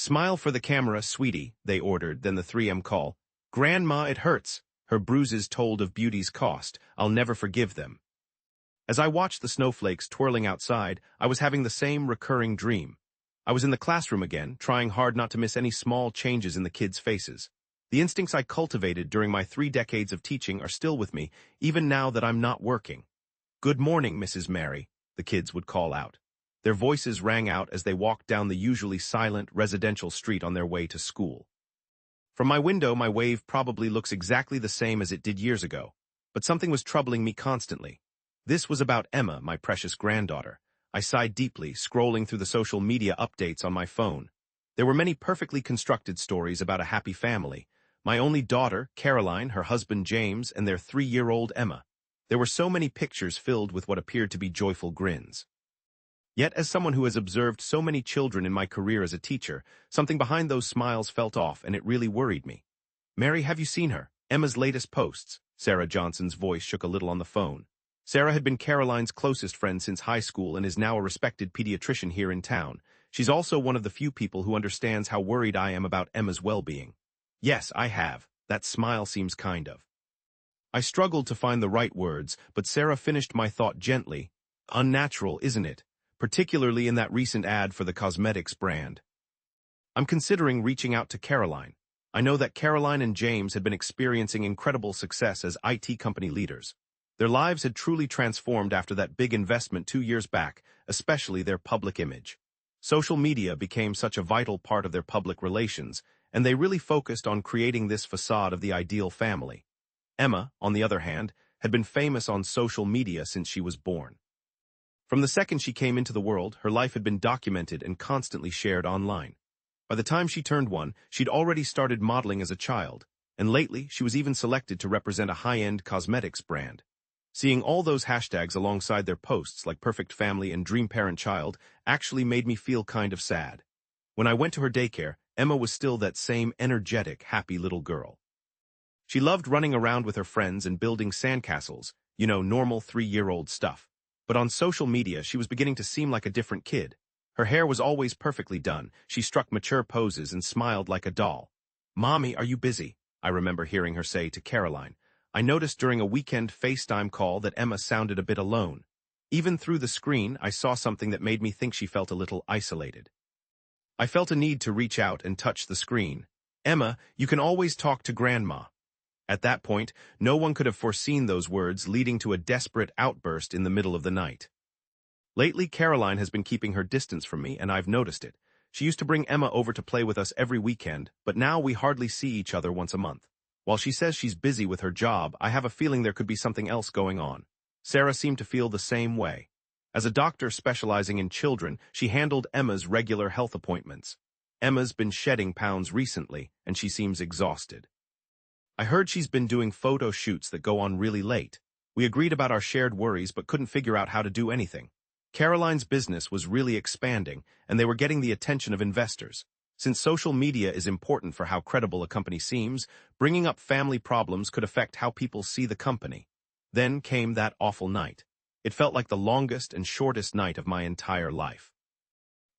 Smile for the camera, sweetie, they ordered, then the 3M call. Grandma, it hurts. Her bruises told of beauty's cost. I'll never forgive them. As I watched the snowflakes twirling outside, I was having the same recurring dream. I was in the classroom again, trying hard not to miss any small changes in the kids' faces. The instincts I cultivated during my 3 decades of teaching are still with me, even now that I'm not working. Good morning, Mrs. Mary, the kids would call out. Their voices rang out as they walked down the usually silent residential street on their way to school. From my window, my wave probably looks exactly the same as it did years ago, but something was troubling me constantly. This was about Emma, my precious granddaughter. I sighed deeply, scrolling through the social media updates on my phone. There were many perfectly constructed stories about a happy family. My only daughter, Caroline, her husband James, and their 3-year-old Emma. There were so many pictures filled with what appeared to be joyful grins. Yet, as someone who has observed so many children in my career as a teacher, something behind those smiles felt off, and it really worried me. Mary, have you seen her? Emma's latest posts. Sarah Johnson's voice shook a little on the phone. Sarah had been Caroline's closest friend since high school and is now a respected pediatrician here in town. She's also one of the few people who understands how worried I am about Emma's well-being. Yes, I have. That smile seems kind of. I struggled to find the right words, but Sarah finished my thought gently. Unnatural, isn't it? Particularly in that recent ad for the cosmetics brand. I'm considering reaching out to Caroline. I know that Caroline and James had been experiencing incredible success as IT company leaders. Their lives had truly transformed after that big investment 2 years back, especially their public image. Social media became such a vital part of their public relations, and they really focused on creating this facade of the ideal family. Emma, on the other hand, had been famous on social media since she was born. From the second she came into the world, her life had been documented and constantly shared online. By the time she turned 1, she'd already started modeling as a child, and lately she was even selected to represent a high-end cosmetics brand. Seeing all those hashtags alongside their posts like perfect family and dream parent child actually made me feel kind of sad. When I went to her daycare, Emma was still that same energetic, happy little girl. She loved running around with her friends and building sandcastles, normal 3-year-old stuff. But on social media, she was beginning to seem like a different kid. Her hair was always perfectly done, she struck mature poses and smiled like a doll. Mommy, are you busy? I remember hearing her say to Caroline. I noticed during a weekend FaceTime call that Emma sounded a bit alone. Even through the screen, I saw something that made me think she felt a little isolated. I felt a need to reach out and touch the screen. Emma, you can always talk to Grandma. At that point, no one could have foreseen those words leading to a desperate outburst in the middle of the night. Lately, Caroline has been keeping her distance from me, and I've noticed it. She used to bring Emma over to play with us every weekend, but now we hardly see each other once a month. While she says she's busy with her job, I have a feeling there could be something else going on. Sarah seemed to feel the same way. As a doctor specializing in children, she handled Emma's regular health appointments. Emma's been shedding pounds recently, and she seems exhausted. I heard she's been doing photo shoots that go on really late. We agreed about our shared worries but couldn't figure out how to do anything. Caroline's business was really expanding, and they were getting the attention of investors. Since social media is important for how credible a company seems, bringing up family problems could affect how people see the company. Then came that awful night. It felt like the longest and shortest night of my entire life.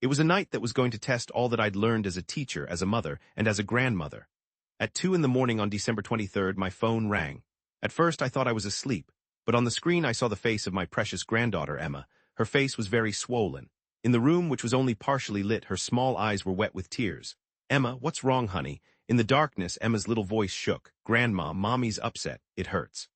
It was a night that was going to test all that I'd learned as a teacher, as a mother, and as a grandmother. At 2 in the morning on December 23rd, my phone rang. At first, I thought I was asleep, but on the screen I saw the face of my precious granddaughter, Emma. Her face was very swollen. In the room, which was only partially lit, her small eyes were wet with tears. Emma, what's wrong, honey? In the darkness, Emma's little voice shook. Grandma, Mommy's upset. It hurts.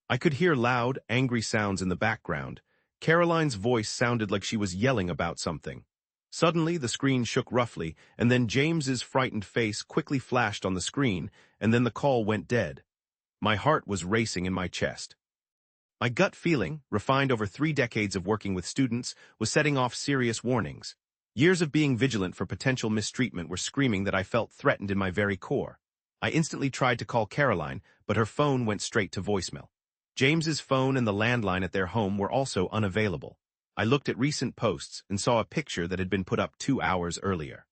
I could hear loud, angry sounds in the background. Caroline's voice sounded like she was yelling about something. Suddenly, the screen shook roughly, and then James's frightened face quickly flashed on the screen, and then the call went dead. My heart was racing in my chest. My gut feeling, refined over 3 decades of working with students, was setting off serious warnings. Years of being vigilant for potential mistreatment were screaming that I felt threatened in my very core. I instantly tried to call Caroline, but her phone went straight to voicemail. James's phone and the landline at their home were also unavailable. I looked at recent posts and saw a picture that had been put up 2 hours earlier.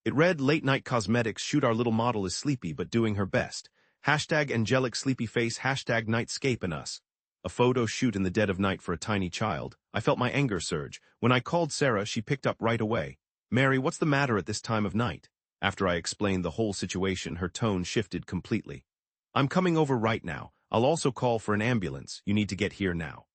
It read, "Late night cosmetics shoot, our little model is sleepy but doing her best. Hashtag angelic sleepy face, hashtag nightscape in us." A photo shoot in the dead of night for a tiny child. I felt my anger surge. When I called Sarah, she picked up right away. "Mary, what's the matter at this time of night?" After I explained the whole situation, her tone shifted completely. "I'm coming over right now. I'll also call for an ambulance. You need to get here now."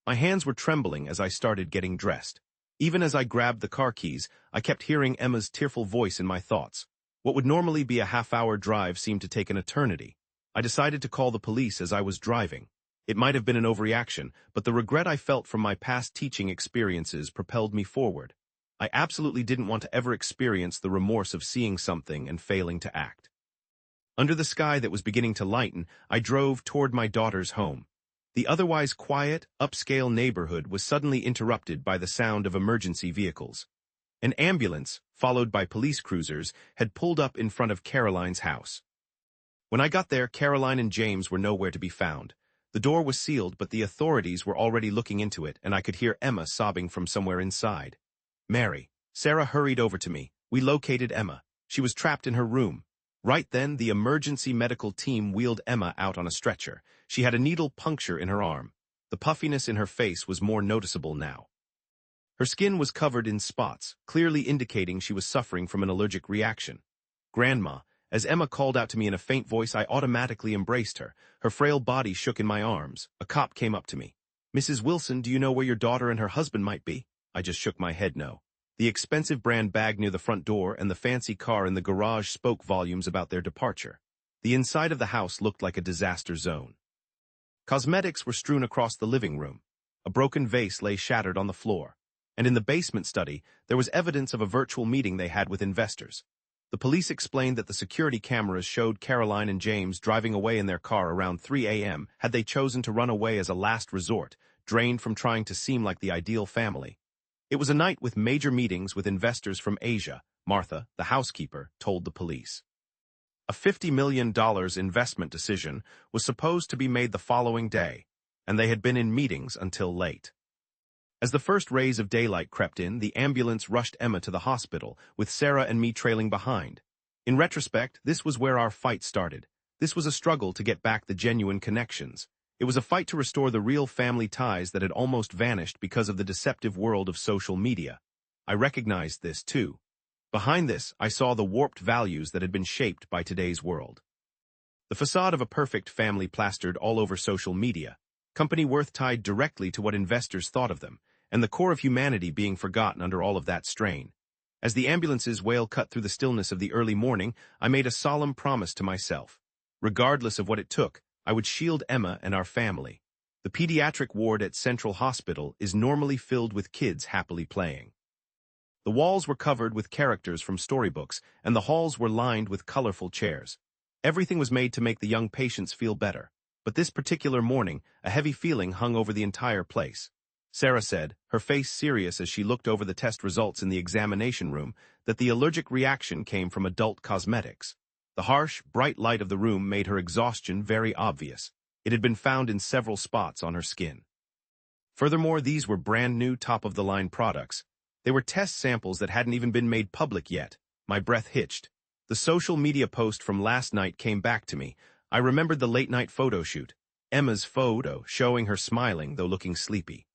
My hands were trembling as I started getting dressed. Even as I grabbed the car keys, I kept hearing Emma's tearful voice in my thoughts. What would normally be a half-hour drive seemed to take an eternity. I decided to call the police as I was driving. It might have been an overreaction, but the regret I felt from my past teaching experiences propelled me forward. I absolutely didn't want to ever experience the remorse of seeing something and failing to act. Under the sky that was beginning to lighten, I drove toward my daughter's home. The otherwise quiet, upscale neighborhood was suddenly interrupted by the sound of emergency vehicles. An ambulance, followed by police cruisers, had pulled up in front of Caroline's house. When I got there, Caroline and James were nowhere to be found. The door was sealed, but the authorities were already looking into it, and I could hear Emma sobbing from somewhere inside. "Mary." Sarah hurried over to me. "We located Emma. She was trapped in her room." Right then, the emergency medical team wheeled Emma out on a stretcher. She had a needle puncture in her arm. The puffiness in her face was more noticeable now. Her skin was covered in spots, clearly indicating she was suffering from an allergic reaction. "Grandma." As Emma called out to me in a faint voice, I automatically embraced her. Her frail body shook in my arms. A cop came up to me. "Mrs. Wilson, do you know where your daughter and her husband might be?" I just shook my head no. The expensive brand bag near the front door and the fancy car in the garage spoke volumes about their departure. The inside of the house looked like a disaster zone. Cosmetics were strewn across the living room. A broken vase lay shattered on the floor. And in the basement study, there was evidence of a virtual meeting they had with investors. The police explained that the security cameras showed Caroline and James driving away in their car around 3 a.m. had they chosen to run away as a last resort, drained from trying to seem like the ideal family. It was a night with major meetings with investors from Asia, Martha, the housekeeper, told the police. A $50 million investment decision was supposed to be made the following day, and they had been in meetings until late. As the first rays of daylight crept in, the ambulance rushed Emma to the hospital, with Sarah and me trailing behind. In retrospect, this was where our fight started. This was a struggle to get back the genuine connections. It was a fight to restore the real family ties that had almost vanished because of the deceptive world of social media. I recognized this, too. Behind this, I saw the warped values that had been shaped by today's world. The facade of a perfect family plastered all over social media, company worth tied directly to what investors thought of them, and the core of humanity being forgotten under all of that strain. As the ambulance's wail cut through the stillness of the early morning, I made a solemn promise to myself. Regardless of what it took, I would shield Emma and our family. The pediatric ward at Central Hospital is normally filled with kids happily playing. The walls were covered with characters from storybooks, and the halls were lined with colorful chairs. Everything was made to make the young patients feel better. But this particular morning, a heavy feeling hung over the entire place. Sarah said, her face serious as she looked over the test results in the examination room, that the allergic reaction came from adult cosmetics. The harsh, bright light of the room made her exhaustion very obvious. It had been found in several spots on her skin. Furthermore, these were brand new top-of-the-line products. They were test samples that hadn't even been made public yet. My breath hitched. The social media post from last night came back to me. I remembered the late-night photo shoot. Emma's photo, showing her smiling, though looking sleepy.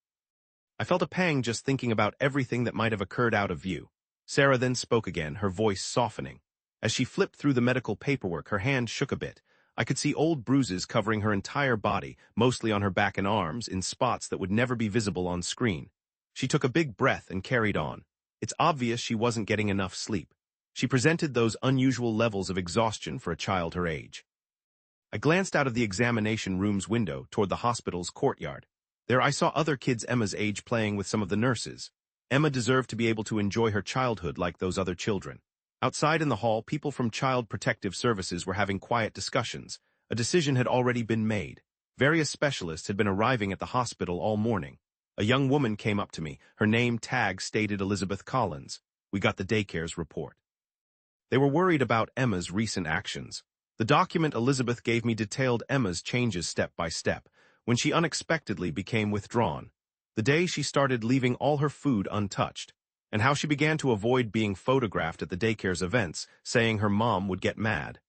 I felt a pang just thinking about everything that might have occurred out of view. Sarah then spoke again, her voice softening. As she flipped through the medical paperwork, her hand shook a bit. I could see old bruises covering her entire body, mostly on her back and arms, in spots that would never be visible on screen. She took a big breath and carried on. It's obvious she wasn't getting enough sleep. She presented those unusual levels of exhaustion for a child her age. I glanced out of the examination room's window toward the hospital's courtyard. There I saw other kids Emma's age playing with some of the nurses. Emma deserved to be able to enjoy her childhood like those other children. Outside in the hall, people from Child Protective Services were having quiet discussions. A decision had already been made. Various specialists had been arriving at the hospital all morning. A young woman came up to me. Her name tag stated Elizabeth Collins. We got the daycare's report. They were worried about Emma's recent actions. The document Elizabeth gave me detailed Emma's changes step by step, when she unexpectedly became withdrawn, the day she started leaving all her food untouched, and how she began to avoid being photographed at the daycare's events, saying her mom would get mad.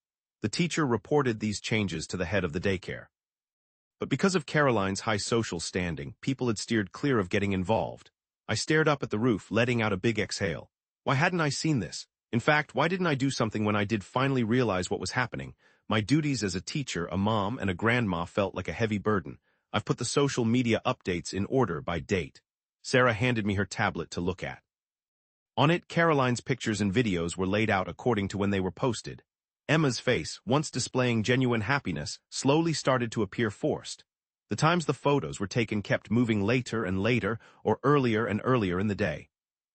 The teacher reported these changes to the head of the daycare. But because of Caroline's high social standing, people had steered clear of getting involved. I stared up at the roof, letting out a big exhale. Why hadn't I seen this? In fact, why didn't I do something when I did finally realize what was happening? My duties as a teacher, a mom, and a grandma felt like a heavy burden. I've put the social media updates in order by date. Sarah handed me her tablet to look at. On it, Caroline's pictures and videos were laid out according to when they were posted. Emma's face, once displaying genuine happiness, slowly started to appear forced. The times the photos were taken kept moving later and later, or earlier and earlier in the day.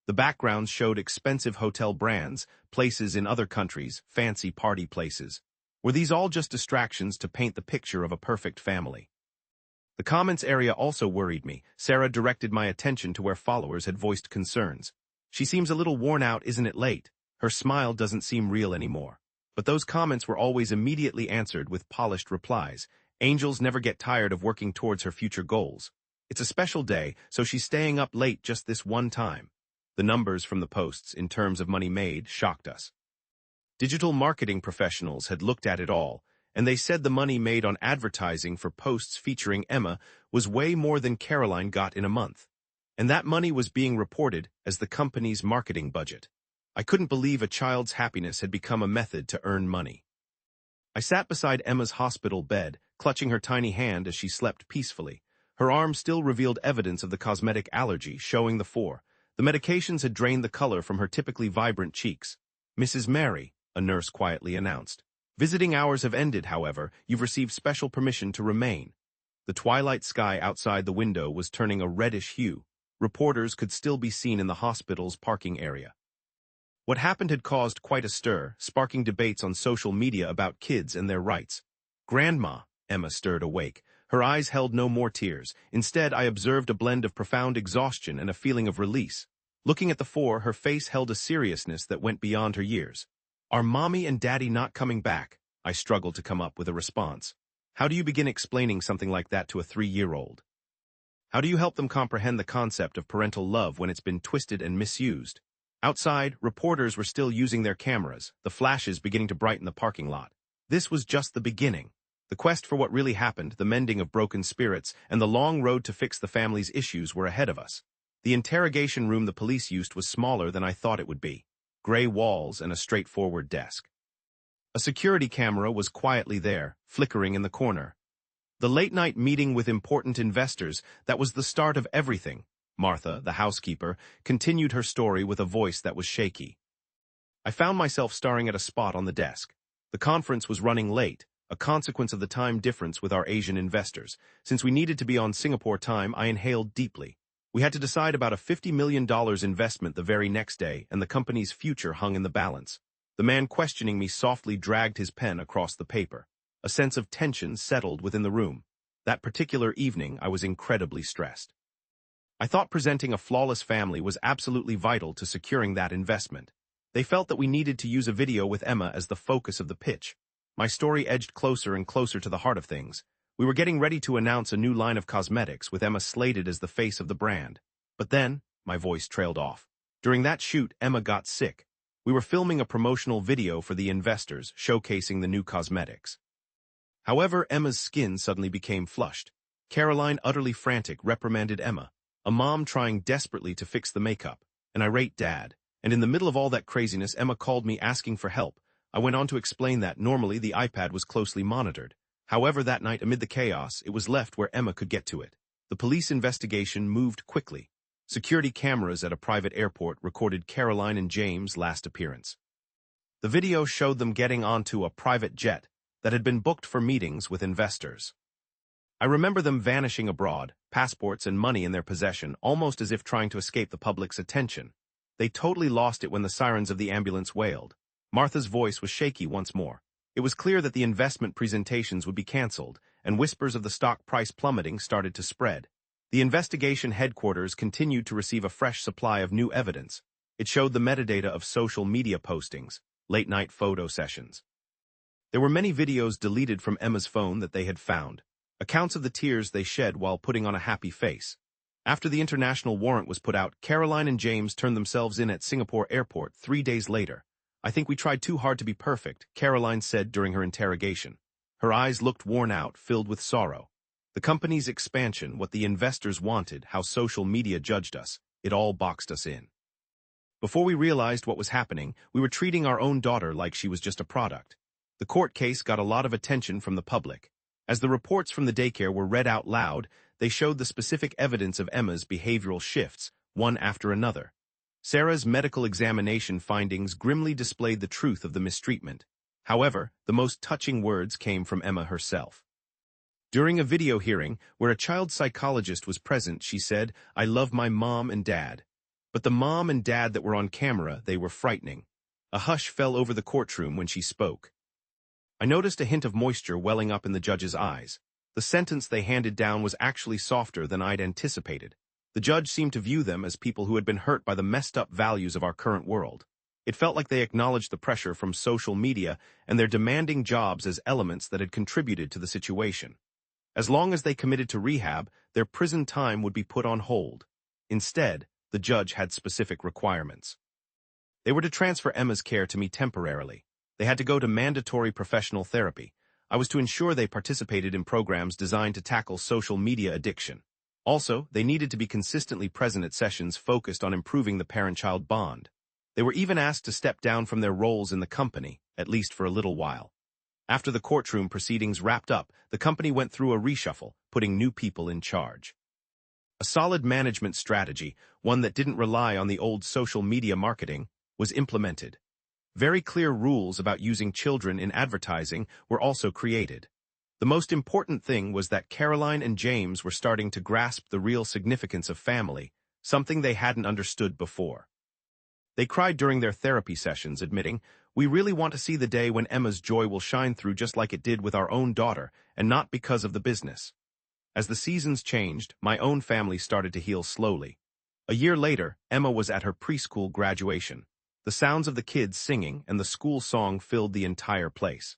The backgrounds showed expensive hotel brands, places in other countries, fancy party places. Were these all just distractions to paint the picture of a perfect family? The comments area also worried me. Sarah directed my attention to where followers had voiced concerns. She seems a little worn out, isn't it late? Her smile doesn't seem real anymore. But those comments were always immediately answered with polished replies. Angels never get tired of working towards her future goals. It's a special day, so she's staying up late just this one time. The numbers from the posts in terms of money made shocked us. Digital marketing professionals had looked at it all, and they said the money made on advertising for posts featuring Emma was way more than Caroline got in a month. And that money was being reported as the company's marketing budget. I couldn't believe a child's happiness had become a method to earn money. I sat beside Emma's hospital bed, clutching her tiny hand as she slept peacefully. Her arm still revealed evidence of the cosmetic allergy, showing the fore. The medications had drained the color from her typically vibrant cheeks. "Mrs. Mary," a nurse quietly announced. "Visiting hours have ended, however. You've received special permission to remain." The twilight sky outside the window was turning a reddish hue. Reporters could still be seen in the hospital's parking area. What happened had caused quite a stir, sparking debates on social media about kids and their rights. "Grandma," Emma stirred awake. Her eyes held no more tears. Instead, I observed a blend of profound exhaustion and a feeling of release. Looking at the four, her face held a seriousness that went beyond her years. "Are Mommy and Daddy not coming back?" I struggled to come up with a response. How do you begin explaining something like that to a 3-year-old? How do you help them comprehend the concept of parental love when it's been twisted and misused? Outside, reporters were still using their cameras, the flashes beginning to brighten the parking lot. This was just the beginning. The quest for what really happened, the mending of broken spirits, and the long road to fix the family's issues were ahead of us. The interrogation room the police used was smaller than I thought it would be. Gray walls and a straightforward desk. A security camera was quietly there, flickering in the corner. The late-night meeting with important investors, that was the start of everything. Martha, the housekeeper, continued her story with a voice that was shaky. I found myself staring at a spot on the desk. The conference was running late, a consequence of the time difference with our Asian investors. Since we needed to be on Singapore time, I inhaled deeply. We had to decide about a $50 million investment the very next day, and the company's future hung in the balance. The man questioning me softly dragged his pen across the paper. A sense of tension settled within the room. That particular evening, I was incredibly stressed. I thought presenting a flawless family was absolutely vital to securing that investment. They felt that we needed to use a video with Emma as the focus of the pitch. My story edged closer and closer to the heart of things. We were getting ready to announce a new line of cosmetics with Emma slated as the face of the brand. But then, my voice trailed off. During that shoot, Emma got sick. We were filming a promotional video for the investors, showcasing the new cosmetics. However, Emma's skin suddenly became flushed. Caroline, utterly frantic, reprimanded Emma, a mom trying desperately to fix the makeup, an irate dad. And in the middle of all that craziness, Emma called me asking for help. I went on to explain that normally the iPad was closely monitored. However, that night, amid the chaos, it was left where Emma could get to it. The police investigation moved quickly. Security cameras at a private airport recorded Caroline and James' last appearance. The video showed them getting onto a private jet that had been booked for meetings with investors. I remember them vanishing abroad, passports and money in their possession, almost as if trying to escape the public's attention. They totally lost it when the sirens of the ambulance wailed. Martha's voice was shaky once more. It was clear that the investment presentations would be cancelled, and whispers of the stock price plummeting started to spread. The investigation headquarters continued to receive a fresh supply of new evidence. It showed the metadata of social media postings, late-night photo sessions. There were many videos deleted from Emma's phone that they had found, accounts of the tears they shed while putting on a happy face. After the international warrant was put out, Caroline and James turned themselves in at Singapore Airport 3 days later. "I think we tried too hard to be perfect," Caroline said during her interrogation. Her eyes looked worn out, filled with sorrow. The company's expansion, what the investors wanted, how social media judged us, it all boxed us in. Before we realized what was happening, we were treating our own daughter like she was just a product. The court case got a lot of attention from the public. As the reports from the daycare were read out loud, they showed the specific evidence of Emma's behavioral shifts, one after another. Sarah's medical examination findings grimly displayed the truth of the mistreatment. However, the most touching words came from Emma herself. During a video hearing, where a child psychologist was present, she said, "I love my mom and dad." But the mom and dad that were on camera, they were frightening. A hush fell over the courtroom when she spoke. I noticed a hint of moisture welling up in the judge's eyes. The sentence they handed down was actually softer than I'd anticipated. The judge seemed to view them as people who had been hurt by the messed-up values of our current world. It felt like they acknowledged the pressure from social media and their demanding jobs as elements that had contributed to the situation. As long as they committed to rehab, their prison time would be put on hold. Instead, the judge had specific requirements. They were to transfer Emma's care to me temporarily. They had to go to mandatory professional therapy. I was to ensure they participated in programs designed to tackle social media addiction. Also, they needed to be consistently present at sessions focused on improving the parent-child bond. They were even asked to step down from their roles in the company, at least for a little while. After the courtroom proceedings wrapped up, the company went through a reshuffle, putting new people in charge. A solid management strategy, one that didn't rely on the old social media marketing, was implemented. Very clear rules about using children in advertising were also created. The most important thing was that Caroline and James were starting to grasp the real significance of family, something they hadn't understood before. They cried during their therapy sessions, admitting, "We really want to see the day when Emma's joy will shine through just like it did with our own daughter, and not because of the business." As the seasons changed, my own family started to heal slowly. A year later, Emma was at her preschool graduation. The sounds of the kids singing and the school song filled the entire place.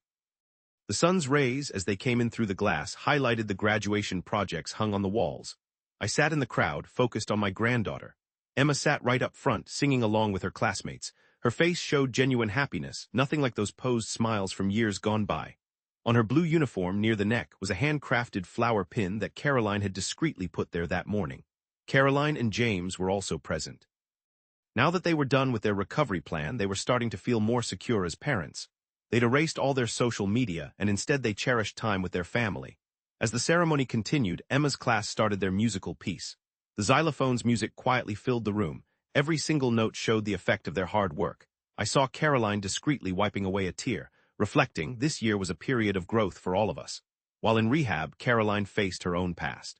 The sun's rays, as they came in through the glass, highlighted the graduation projects hung on the walls. I sat in the crowd, focused on my granddaughter. Emma sat right up front, singing along with her classmates. Her face showed genuine happiness, nothing like those posed smiles from years gone by. On her blue uniform near the neck was a handcrafted flower pin that Caroline had discreetly put there that morning. Caroline and James were also present. Now that they were done with their recovery plan, they were starting to feel more secure as parents. They'd erased all their social media, and instead they cherished time with their family. As the ceremony continued, Emma's class started their musical piece. The xylophone's music quietly filled the room. Every single note showed the effect of their hard work. I saw Caroline discreetly wiping away a tear, reflecting this year was a period of growth for all of us. While in rehab, Caroline faced her own past.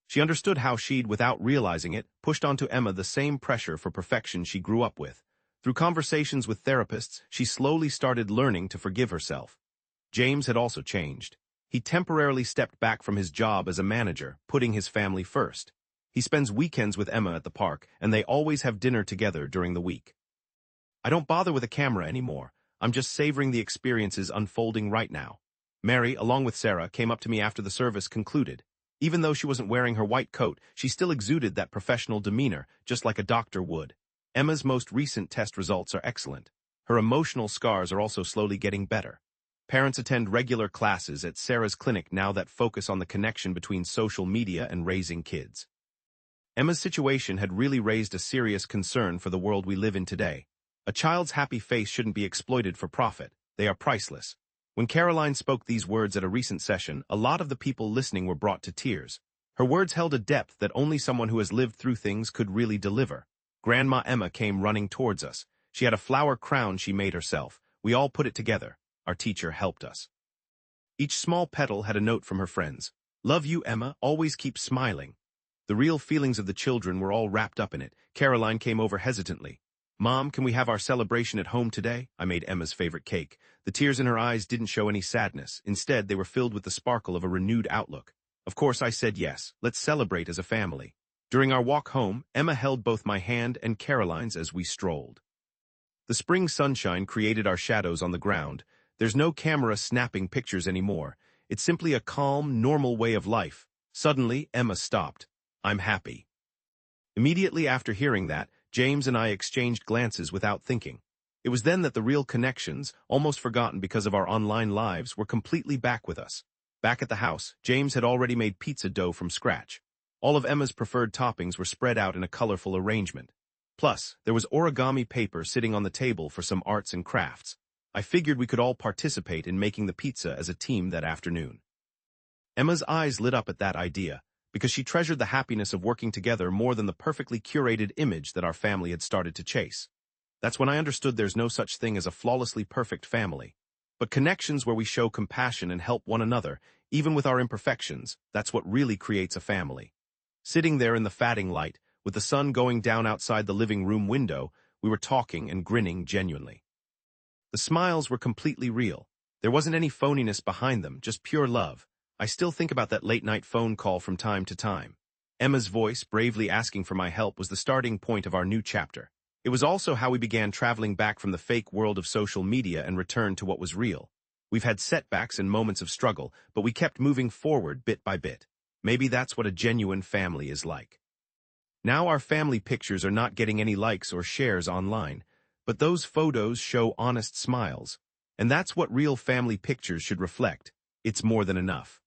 She understood how she'd, without realizing it, pushed onto Emma the same pressure for perfection she grew up with. Through conversations with therapists, she slowly started learning to forgive herself. James had also changed. He temporarily stepped back from his job as a manager, putting his family first. He spends weekends with Emma at the park, and they always have dinner together during the week. "I don't bother with a camera anymore. I'm just savoring the experiences unfolding right now." Mary, along with Sarah, came up to me after the service concluded. Even though she wasn't wearing her white coat, she still exuded that professional demeanor, just like a doctor would. Emma's most recent test results are excellent. Her emotional scars are also slowly getting better. Parents attend regular classes at Sarah's clinic now that focus on the connection between social media and raising kids. Emma's situation had really raised a serious concern for the world we live in today. A child's happy face shouldn't be exploited for profit. They are priceless. When Caroline spoke these words at a recent session, a lot of the people listening were brought to tears. Her words held a depth that only someone who has lived through things could really deliver. Grandma Emma came running towards us. She had a flower crown she made herself. We all put it together. Our teacher helped us. Each small petal had a note from her friends. "Love you, Emma. Always keep smiling." The real feelings of the children were all wrapped up in it. Caroline came over hesitantly. "Mom, can we have our celebration at home today?" I made Emma's favorite cake. The tears in her eyes didn't show any sadness. Instead, they were filled with the sparkle of a renewed outlook. Of course, I said yes. Let's celebrate as a family. During our walk home, Emma held both my hand and Caroline's as we strolled. The spring sunshine created our shadows on the ground. There's no camera snapping pictures anymore. It's simply a calm, normal way of life. Suddenly, Emma stopped. "I'm happy." Immediately after hearing that, James and I exchanged glances without thinking. It was then that the real connections, almost forgotten because of our online lives, were completely back with us. Back at the house, James had already made pizza dough from scratch. All of Emma's preferred toppings were spread out in a colorful arrangement. Plus, there was origami paper sitting on the table for some arts and crafts. I figured we could all participate in making the pizza as a team that afternoon. Emma's eyes lit up at that idea, because she treasured the happiness of working together more than the perfectly curated image that our family had started to chase. That's when I understood there's no such thing as a flawlessly perfect family. But connections where we show compassion and help one another, even with our imperfections, that's what really creates a family. Sitting there in the fatting light, with the sun going down outside the living room window, we were talking and grinning genuinely. The smiles were completely real. There wasn't any phoniness behind them, just pure love. I still think about that late-night phone call from time to time. Emma's voice, bravely asking for my help, was the starting point of our new chapter. It was also how we began traveling back from the fake world of social media and returned to what was real. We've had setbacks and moments of struggle, but we kept moving forward bit by bit. Maybe that's what a genuine family is like. Now our family pictures are not getting any likes or shares online, but those photos show honest smiles. And that's what real family pictures should reflect. It's more than enough.